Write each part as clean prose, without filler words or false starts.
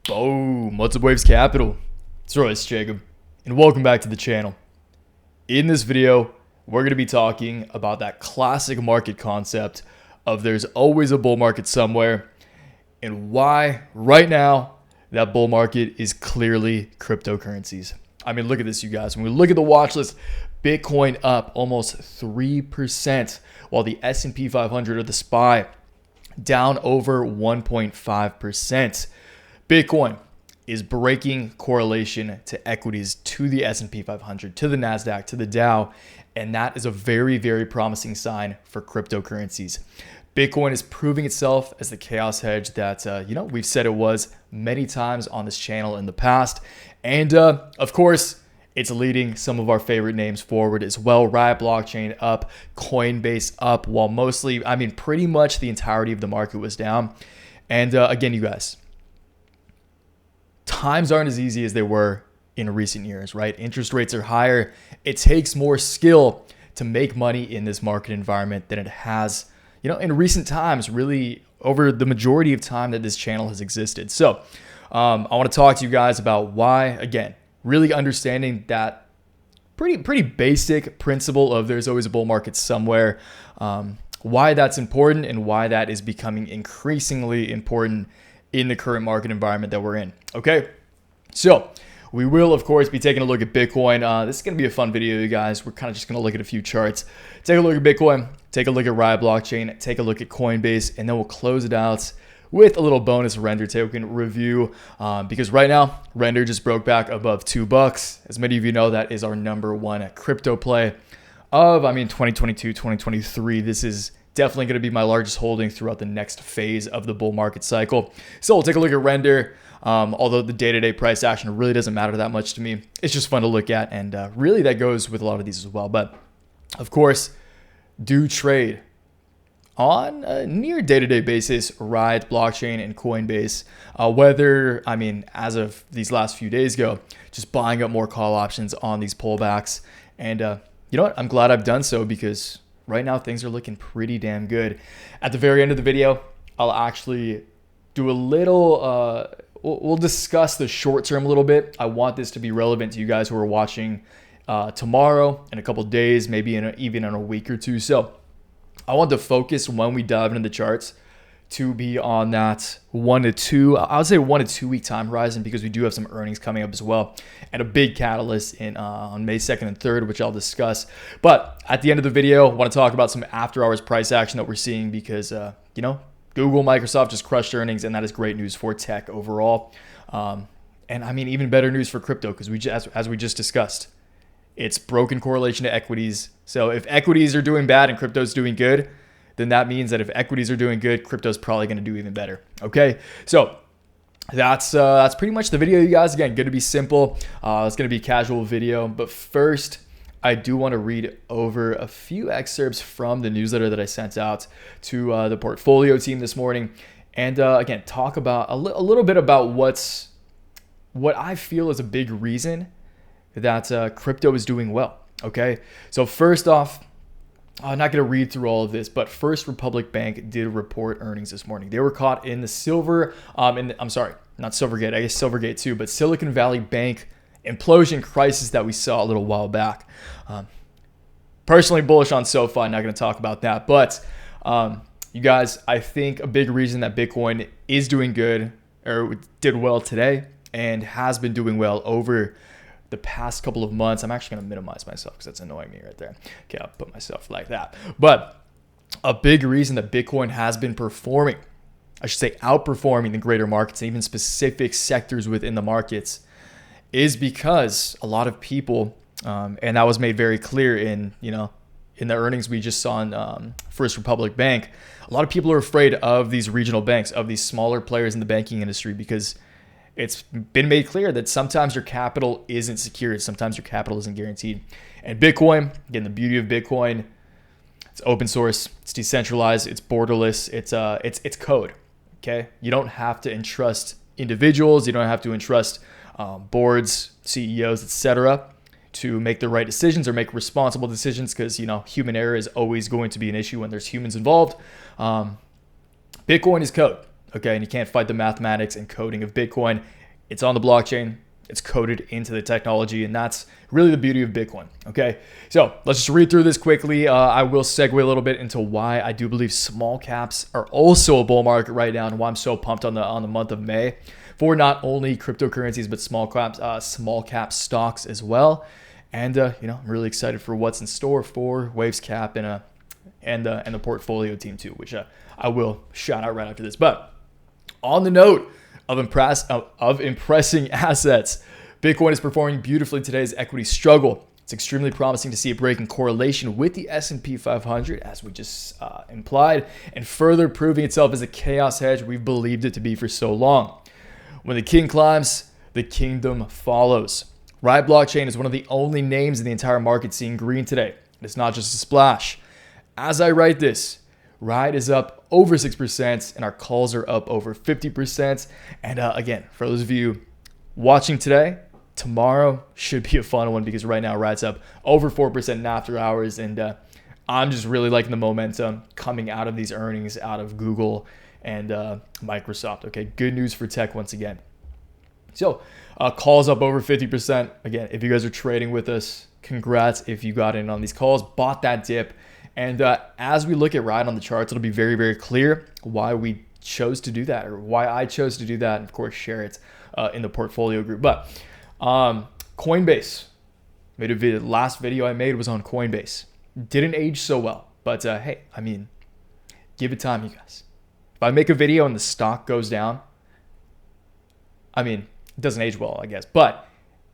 Boom! What's up, Waves Capital? It's Royce Jacob, and welcome back to the channel. In this video, we're going to be talking about that classic market concept of there's always a bull market somewhere, and why right now that bull market is clearly cryptocurrencies. I mean, look at this, you guys. When we look at the watch list, Bitcoin up almost 3%, while the S&P 500 or the SPY down over 1.5%. Bitcoin is breaking correlation to equities, to the S&P 500, to the NASDAQ, to the Dow, and that is a very, very promising sign for cryptocurrencies. Bitcoin is proving itself as the chaos hedge that, we've said it was many times on this channel in the past. And of course, it's leading some of our favorite names forward as well. Riot Blockchain up, Coinbase up, while pretty much the entirety of the market was down. And again, you guys, times aren't as easy as they were in recent years, right? Interest rates are higher. It takes more skill to make money in this market environment than it has, in recent times, really over the majority of time that this channel has existed. So I want to talk to you guys about why, again, really understanding that pretty basic principle of there's always a bull market somewhere, why that's important and why that is becoming increasingly important in the current market environment that we're in. Okay, so we will, of course, be taking a look at Bitcoin. This is going to be a fun video, you guys. We're kind of just going to look at a few charts. Take a look at Bitcoin, take a look at Riot Blockchain, take a look at Coinbase, and then we'll close it out with a little bonus render token review, because right now, render just broke back above $2. As many of you know, that is our number one crypto play of, 2022, 2023. This is definitely going to be my largest holding throughout the next phase of the bull market cycle. So we'll take a look at render. Although the day-to-day price action really doesn't matter that much to me. It's just fun to look at, and really that goes with a lot of these as well. But of course, do trade on a near day-to-day basis Riot Blockchain and Coinbase. As of these last few days ago, just buying up more call options on these pullbacks. And you know what? I'm glad I've done so, because right now things are looking pretty damn good. At the very end of the video, I'll actually do a little, we'll discuss the short term a little bit. I want this to be relevant to you guys who are watching tomorrow, in a couple of days, maybe even in a week or two. So I want to focus when we dive into the charts to be on that 1 to 2 week time horizon, because we do have some earnings coming up as well, and a big catalyst on May 2nd and 3rd, which I'll discuss. But at the end of the video, I want to talk about some after hours price action that we're seeing, because Google, Microsoft just crushed earnings, and that is great news for tech overall. Even better news for crypto, because as we just discussed, it's broken correlation to equities. So if equities are doing bad and crypto's doing good, then that means that if equities are doing good, crypto's probably going to do even better. Okay, so that's pretty much the video, you guys. Again, going to be simple. It's going to be a casual video, but first, I do want to read over a few excerpts from the newsletter that I sent out to the portfolio team this morning, and again, talk about a little bit about what I feel is a big reason that crypto is doing well. Okay, so first off, I'm not going to read through all of this, but First Republic Bank did report earnings this morning. They were caught in the not Silvergate, I guess Silvergate too, but Silicon Valley Bank implosion crisis that we saw a little while back. Personally bullish on SoFi, not going to talk about that, but you guys, I think a big reason that Bitcoin is doing good, or did well today, and has been doing well over the past couple of months. I'm actually going to minimize myself because that's annoying me right there. Okay, I'll put myself like that. But a big reason that Bitcoin has been outperforming the greater markets and even specific sectors within the markets, is because a lot of people, and that was made very clear in the earnings we just saw in First Republic Bank, a lot of people are afraid of these regional banks, of these smaller players in the banking industry, because it's been made clear that sometimes your capital isn't secured, sometimes your capital isn't guaranteed. And Bitcoin, again, the beauty of Bitcoin, it's open source, it's decentralized, it's borderless, it's code. Okay, you don't have to entrust individuals, you don't have to entrust boards, CEOs, etc., to make the right decisions or make responsible decisions, because human error is always going to be an issue when there's humans involved. Bitcoin is code. okay? And you can't fight the mathematics and coding of Bitcoin. It's on the blockchain. It's coded into the technology, and that's really the beauty of Bitcoin, okay? So let's just read through this quickly. I will segue a little bit into why I do believe small caps are also a bull market right now, and why I'm so pumped on the month of May for not only cryptocurrencies but small cap stocks as well. And I'm really excited for what's in store for Waves Cap and the portfolio team too, which I will shout out right after this. But on the note of impressing assets, Bitcoin is performing beautifully today's equity struggle. It's extremely promising to see it breaking correlation with the S&P 500, as we just implied, and further proving itself as a chaos hedge we've believed it to be for so long. When the king climbs, the kingdom follows. Riot Blockchain is one of the only names in the entire market seeing green today. It's not just a splash. As I write this, Riot is up over 6%, and our calls are up over 50%. And again, for those of you watching today, tomorrow should be a fun one, because right now Riot's up over 4% in after hours. And I'm just really liking the momentum coming out of these earnings out of Google and Microsoft. Okay, good news for tech once again. So calls up over 50%. Again, if you guys are trading with us, congrats if you got in on these calls, bought that dip. And as we look at Riot on the charts, it'll be very, very clear why we chose to do that, or why I chose to do that, and of course share it in the portfolio group. But Coinbase, last video I made was on Coinbase. Didn't age so well, but hey, I mean, give it time, you guys. If I make a video and the stock goes down, I mean, it doesn't age well, I guess, but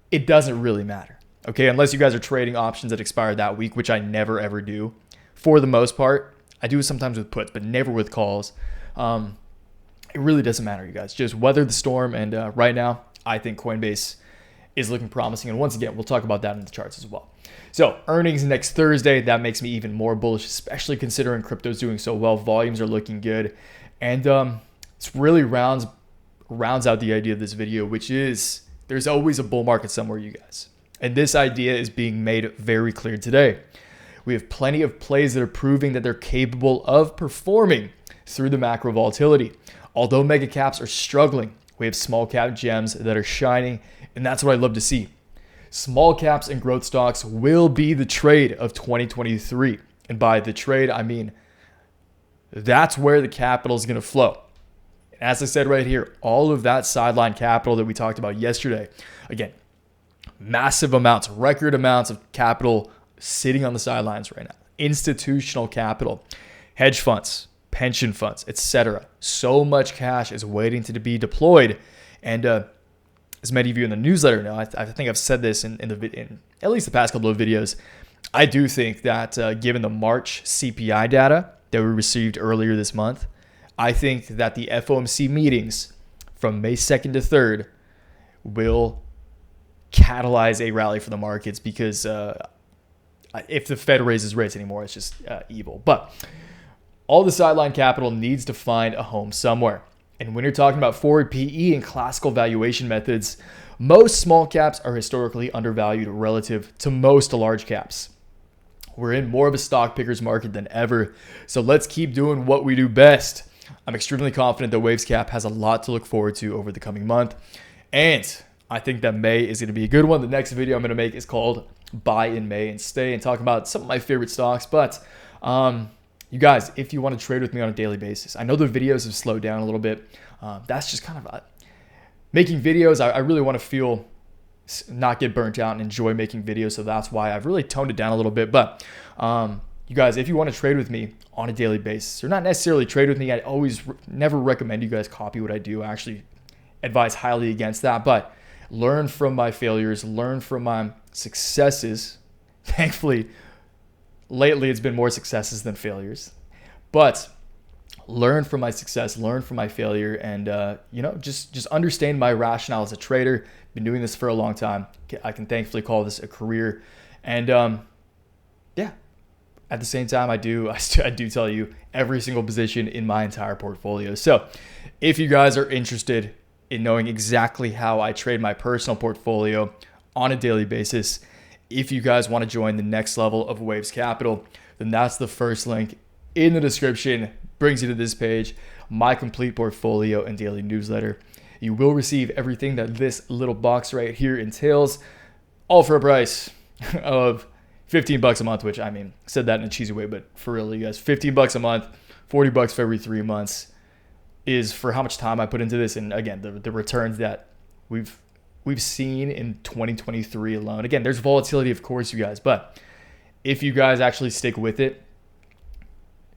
it doesn't really matter, okay? Unless you guys are trading options that expire that week, which I never ever do. For the most part, I do sometimes with puts, but never with calls. It really doesn't matter, you guys. Just weather the storm, and right now, I think Coinbase is looking promising. And once again, we'll talk about that in the charts as well. So earnings next Thursday, that makes me even more bullish, especially considering crypto's doing so well. Volumes are looking good. And it's really rounds out the idea of this video, which is there's always a bull market somewhere, you guys. And this idea is being made very clear today. We have plenty of plays that are proving that they're capable of performing through the macro volatility. Although mega caps are struggling, we have small cap gems that are shining, and that's what I love to see. Small caps and growth stocks will be the trade of 2023. And by the trade, I mean that's where the capital is going to flow. As I said right here, all of that sideline capital that we talked about yesterday, again, massive amounts, record amounts of capital sitting on the sidelines right now. Institutional capital, hedge funds, pension funds, etc. So much cash is waiting to be deployed. And as many of you in the newsletter know, I think I've said this in at least the past couple of videos. I do think that given the March CPI data that we received earlier this month, I think that the FOMC meetings from May 2nd to 3rd will catalyze a rally for the markets, because if the Fed raises rates anymore, it's just evil. But all the sideline capital needs to find a home somewhere. And when you're talking about forward PE and classical valuation methods, most small caps are historically undervalued relative to most large caps. We're in more of a stock picker's market than ever. So let's keep doing what we do best. I'm extremely confident that Waves Cap has a lot to look forward to over the coming month. And I think that May is going to be a good one. The next video I'm going to make is called Buy in May and Stay, and talk about some of my favorite stocks. But you guys, if you want to trade with me on a daily basis, I know the videos have slowed down a little bit. That's just kind of making videos. I really want to not get burnt out and enjoy making videos. So that's why I've really toned it down a little bit. But you guys, if you want to trade with me on a daily basis, or not necessarily trade with me, I never recommend you guys copy what I do. I actually advise highly against that. But learn from my failures, learn from my successes. Thankfully, lately it's been more successes than failures. But learn from my success, learn from my failure, and just understand my rationale as a trader. Been doing this for a long time. I can thankfully call this a career. And at the same time, I do tell you every single position in my entire portfolio. So if you guys are interested in knowing exactly how I trade my personal portfolio on a daily basis, if you guys want to join the next level of Waves Capital, then that's the first link in the description. brings you to this page, my complete portfolio and daily newsletter. You will receive everything that this little box right here entails, all for a price of $15 a month, which I mean, said that in a cheesy way, but for real, you guys, $15 a month, $40 for every 3 months is for how much time I put into this. And again, the returns that we've seen in 2023 alone. Again, there's volatility, of course, you guys, but if you guys actually stick with it,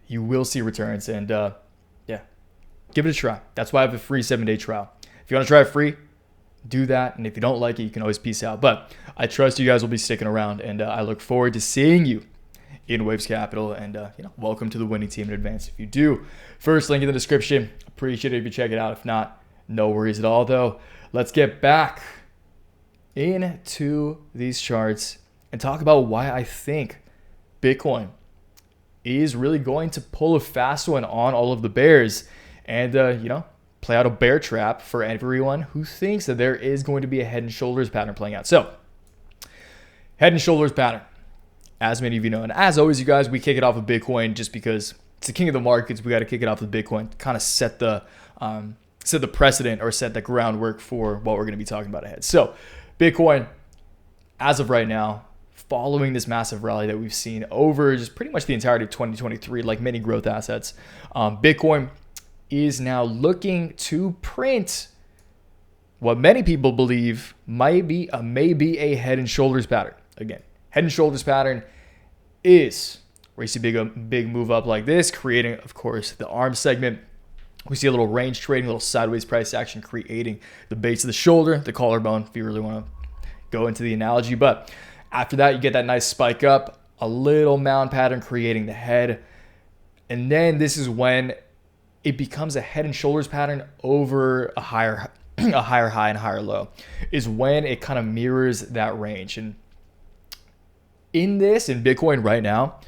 you will see returns. And yeah, give it a try. That's why I have a free 7-day trial. If you want to try it free, do that. And if you don't like it, you can always peace out. But I trust you guys will be sticking around, and I look forward to seeing you in Waves Capital. And welcome to the winning team in advance if you do. First link in the description. Appreciate it if you check it out. If not, no worries at all. Though, let's get back into these charts and talk about why I think Bitcoin is really going to pull a fast one on all of the bears, and play out a bear trap for everyone who thinks that there is going to be a head and shoulders pattern playing out. So, head and shoulders pattern, as many of you know, and as always, you guys, we kick it off with Bitcoin just because it's the king of the markets. We got to kick it off with Bitcoin, kind of set the precedent or set the groundwork for what we're going to be talking about ahead. So, Bitcoin, as of right now, following this massive rally that we've seen over just pretty much the entirety of 2023, like many growth assets, Bitcoin is now looking to print what many people believe might be a head and shoulders pattern. Again, head and shoulders pattern is where you see a big move up like this, creating, of course, the arm segment. We see a little range trading, a little sideways price action, creating the base of the shoulder, the collarbone, if you really want to go into the analogy. But after that, you get that nice spike up, a little mound pattern creating the head. And then this is when it becomes a head and shoulders pattern over a higher high and higher low, is when it kind of mirrors that range. And in Bitcoin right now,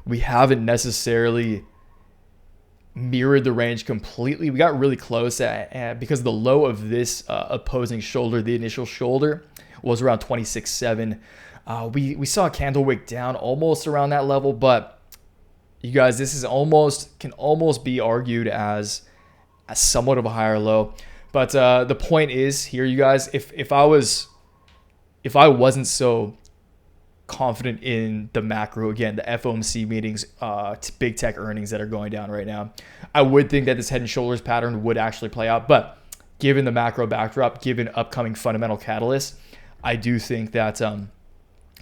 we haven't necessarily mirrored the range completely. We got really close because the low of this opposing shoulder, the initial shoulder, was around 26.7. We saw a candle wick down almost around that level, but you guys, this is can almost be argued as somewhat of a higher low. But the point is here, you guys, if I wasn't so confident in the macro, again, the FOMC meetings, big tech earnings that are going down right now, I would think that this head and shoulders pattern would actually play out. But given the macro backdrop, given upcoming fundamental catalysts, I do think that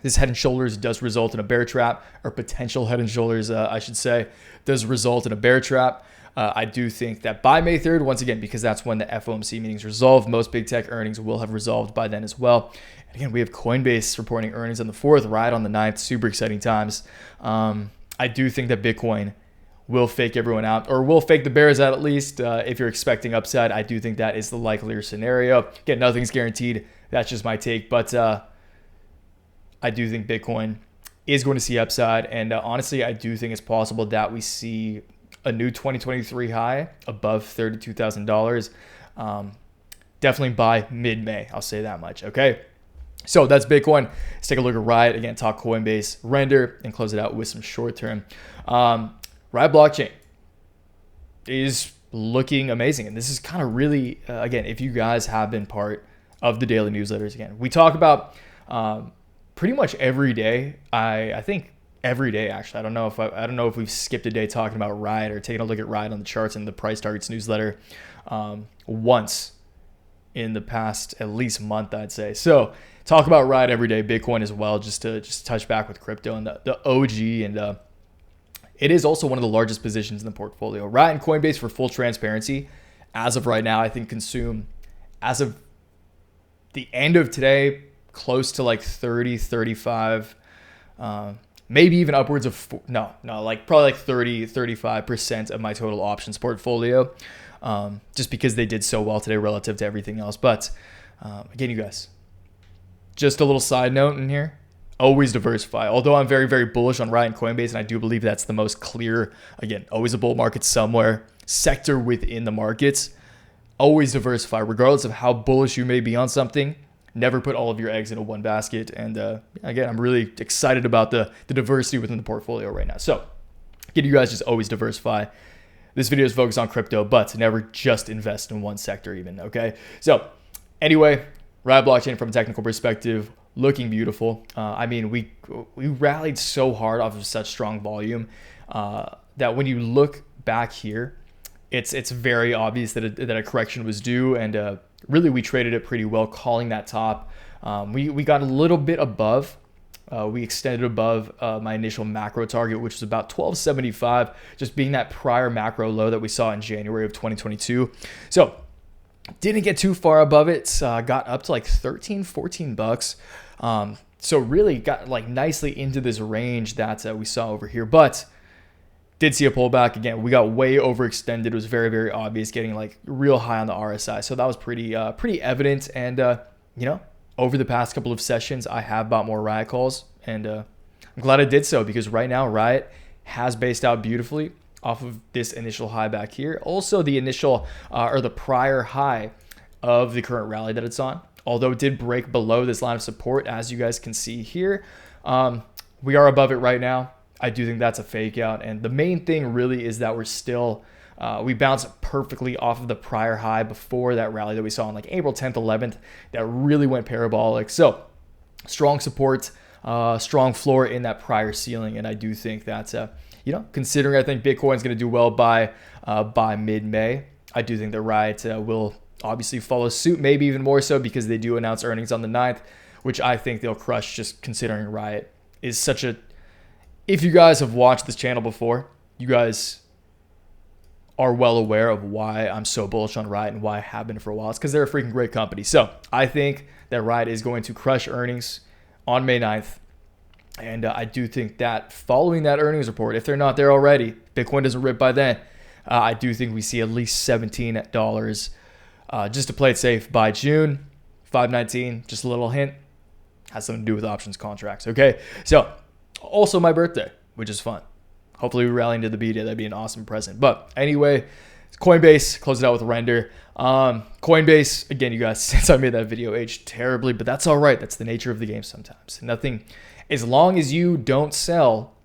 this head and shoulders does result in a bear trap, or potential head and shoulders, I should say, does result in a bear trap. I do think that by May 3rd, once again, because that's when the FOMC meetings resolve, most big tech earnings will have resolved by then as well. And again, we have Coinbase reporting earnings on the 4th, Riot on the 9th, super exciting times. I do think that Bitcoin will fake everyone out, or will fake the bears out at least. If you're expecting upside, I do think that is the likelier scenario. Again, nothing's guaranteed. That's just my take. But I do think Bitcoin is going to see upside. And honestly, I do think it's possible that we see a new 2023 high above $32,000. Definitely by mid-May. I'll say that much. Okay. So that's Bitcoin. Let's take a look at Riot. Again, talk Coinbase, render, and close it out with some short-term. Riot blockchain is looking amazing. And this is kind of really, again, if you guys have been part of the daily newsletters, again, we talk about pretty much every day. I think every day, actually. I don't know if we've skipped a day talking about Riot or taking a look at Riot on the charts in the price targets newsletter once in the past at least month, I'd say. So talk about Riot every day, Bitcoin as well, just to touch back with crypto and the OG. And it is also one of the largest positions in the portfolio. Riot and Coinbase, for full transparency, as of right now, I think consume, as of the end of today, close to like 30, 35, maybe even upwards of, probably like 30, 35% of my total options portfolio, just because they did so well today relative to everything else. But again, you guys, just a little side note in here, always diversify. Although I'm very, very bullish on Riot and Coinbase, and I do believe that's the most clear, again, always a bull market somewhere, sector within the markets, always diversify. Regardless of how bullish you may be on something, never put all of your eggs into one basket. And again, I'm really excited about the diversity within the portfolio right now. So again, you guys just always diversify. this video is focused on crypto, but never just invest in one sector even, okay? So anyway, Riot blockchain from a technical perspective, looking beautiful. I mean, we rallied so hard off of such strong volume that when you look back here, it's very obvious that a correction was due, and really we traded it pretty well, calling that top. We got a little bit above. We extended above my initial macro target, which was about 1275, just being that prior macro low that we saw in January of 2022. So didn't get too far above it. Got up to like 13, 14 bucks. So really got like nicely into this range that we saw over here, but did see a pullback. Again, we got way overextended. It was very, very obvious, getting like real high on the RSI. So that was pretty evident. And, over the past couple of sessions, I have bought more Riot calls, and I'm glad I did so, because right now Riot has based out beautifully off of this initial high back here. Also the initial or the prior high of the current rally that it's on, although it did break below this line of support, as you guys can see here. We are above it right now. I do think that's a fake out. And the main thing really is that we're still, we bounced perfectly off of the prior high before that rally that we saw on like April 10th, 11th, that really went parabolic. So strong support, strong floor in that prior ceiling. And I do think that, considering I think Bitcoin's going to do well by mid-May, I do think that Riot will obviously follow suit, maybe even more so, because they do announce earnings on the 9th, which I think they'll crush, just considering Riot is such a, if you guys have watched this channel before, you guys are well aware of why I'm so bullish on Riot and why I have been for a while. It's because they're a freaking great company. So I think that Riot is going to crush earnings on May 9th. And I do think that following that earnings report, if they're not there already, Bitcoin doesn't rip by then, I do think we see at least $17 just to play it safe by June. 519, just a little hint, has something to do with options contracts. Okay, so also my birthday, which is fun. Hopefully we rally into the B-Day. That'd be an awesome present. But anyway, Coinbase, close it out with render. Coinbase, again, you guys, since I made that video, aged terribly, but that's all right. That's the nature of the game sometimes. Nothing, as long as you don't sell,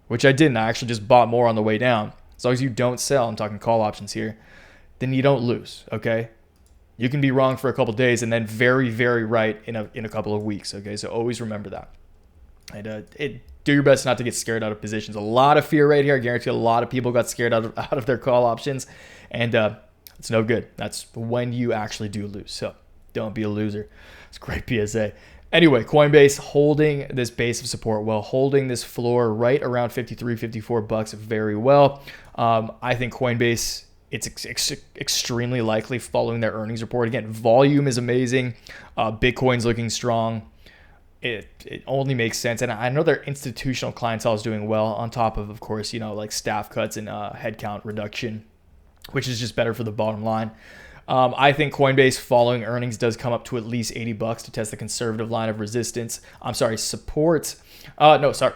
which I didn't. I actually just bought more on the way down. As long as you don't sell, I'm talking call options here, then you don't lose, okay? You can be wrong for a couple days and then very, very right in a couple of weeks, okay? So always remember that. And do your best not to get scared out of positions. A lot of fear right here. I guarantee a lot of people got scared out of their call options, and it's no good. That's when you actually do lose. So don't be a loser. It's a great PSA. Anyway, Coinbase holding this base of support well, holding this floor right around 53, 54 bucks very well. I think Coinbase, it's extremely likely following their earnings report. Again, volume is amazing. Bitcoin's looking strong. It only makes sense. And I know their institutional clientele is doing well, on top of course, like staff cuts and headcount reduction, which is just better for the bottom line. I think Coinbase following earnings does come up to at least 80 bucks to test the conservative line of resistance.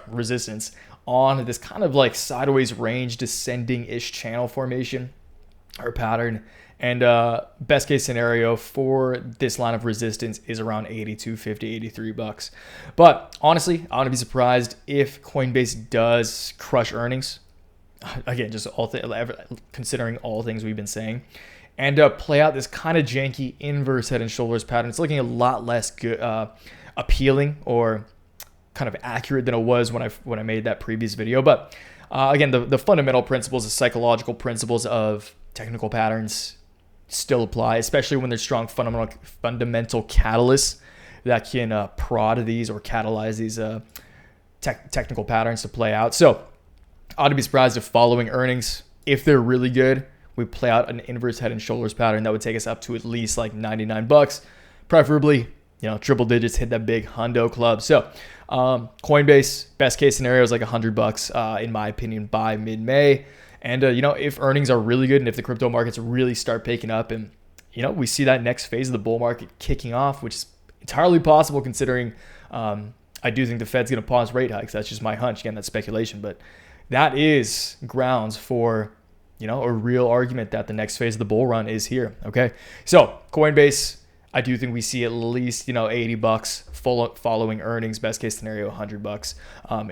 Resistance on this kind of like sideways range, descending-ish channel formation or pattern. And best case scenario for this line of resistance is around 82, 50, 83 bucks. But honestly, I wouldn't be surprised if Coinbase does crush earnings. Again, just considering all things we've been saying, and play out this kind of janky inverse head and shoulders pattern. It's looking a lot less good, appealing or kind of accurate than it was when I made that previous video. But again, the fundamental principles, the psychological principles of technical patterns still apply, especially when there's strong fundamental catalysts that can prod these or catalyze these technical patterns to play out. So I ought to be surprised if following earnings, if they're really good, we play out an inverse head and shoulders pattern that would take us up to at least like 99 bucks, preferably, triple digits, hit that big hundo club. So Coinbase, best case scenario is like 100 bucks, in my opinion, by mid-May. And, if earnings are really good and if the crypto markets really start picking up and, we see that next phase of the bull market kicking off, which is entirely possible considering I do think the Fed's going to pause rate hikes. That's just my hunch. Again, that's speculation. But that is grounds for, a real argument that the next phase of the bull run is here. Okay. So Coinbase, I do think we see at least, 80 bucks following earnings, best case scenario, 100 bucks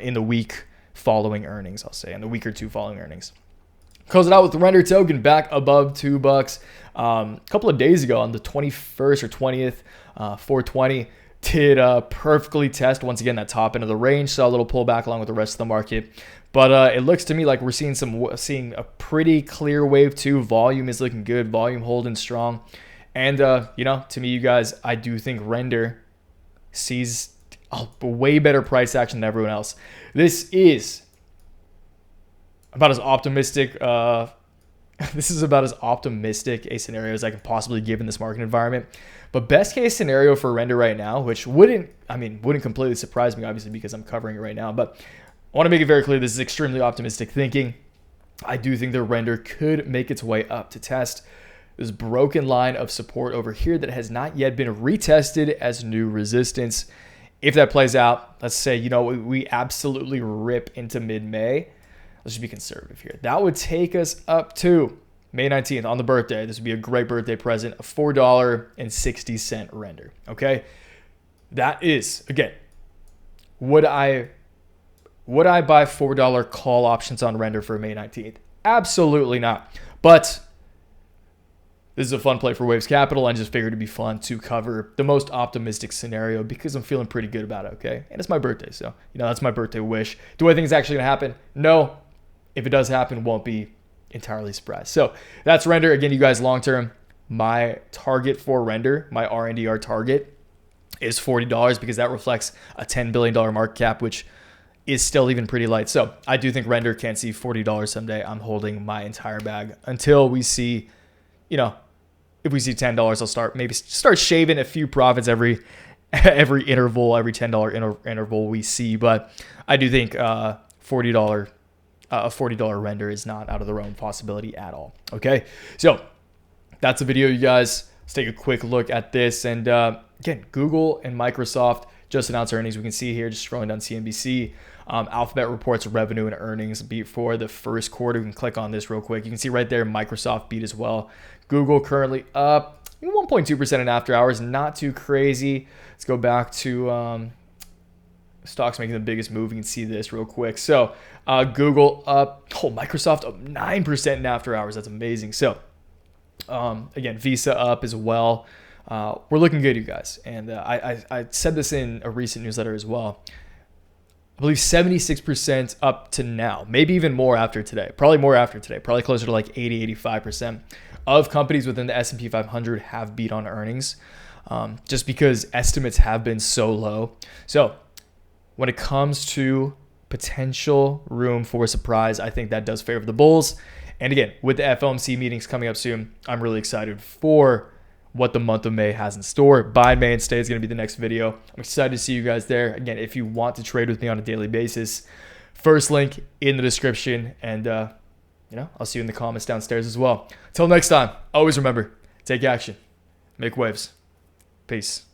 in the week following earnings, I'll say, in the week or two following earnings. Close it out with the render token back above $2. A couple of days ago on the 21st or 20th, 420, did perfectly test once again that top end of the range. Saw a little pullback along with the rest of the market, but it looks to me like we're seeing a pretty clear wave too. Volume is looking good, volume holding strong, and to me, you guys, I do think render sees a way better price action than everyone else. This is about as optimistic. This is about as optimistic a scenario as I can possibly give in this market environment. But best case scenario for render right now, which wouldn't completely surprise me, obviously, because I'm covering it right now. But I want to make it very clear, this is extremely optimistic thinking. I do think the render could make its way up to test this broken line of support over here that has not yet been retested as new resistance. If that plays out, let's say, we absolutely rip into mid-May. Let's just be conservative here. That would take us up to May 19th on the birthday. This would be a great birthday present, a $4.60 render. Okay. That is, again, would I buy $4 call options on render for May 19th? Absolutely not. But this is a fun play for Waves Capital, and just figured it'd be fun to cover the most optimistic scenario because I'm feeling pretty good about it. Okay. And it's my birthday. So, that's my birthday wish. Do I think it's actually going to happen? No. If it does happen, won't be entirely surprised. So that's render. Again, you guys, long term, my target for render, my RNDR target is $40 because that reflects a $10 billion market cap, which is still even pretty light. So I do think render can see $40 someday. I'm holding my entire bag until we see, if we see $10, I'll start shaving a few profits every interval, every $10 interval we see. But I do think a $40 render is not out of the realm of possibility at all. Okay, so that's the video, you guys. Let's take a quick look at this. And again, Google and Microsoft just announced earnings. We can see here, just scrolling down CNBC, Alphabet reports revenue and earnings beat for the first quarter. We can click on this real quick. You can see right there, Microsoft beat as well. Google currently up 1.2% in after hours. Not too crazy. Let's go back to stocks making the biggest move. You can see this real quick. So Google up, Microsoft up 9% in after hours. That's amazing. So again, Visa up as well. We're looking good, you guys. And I said this in a recent newsletter as well. I believe 76% up to now, maybe even more after today. Probably more after today. Probably closer to like 80, 85% of companies within the S&P 500 have beat on earnings, just because estimates have been so low. So when it comes to potential room for surprise, I think that does favor the bulls. And again, with the FOMC meetings coming up soon, I'm really excited for what the month of May has in store. Buy in May and stay is going to be the next video. I'm excited to see you guys there. Again, if you want to trade with me on a daily basis, first link in the description. And, I'll see you in the comments downstairs as well. Until next time, always remember, take action, make waves. Peace.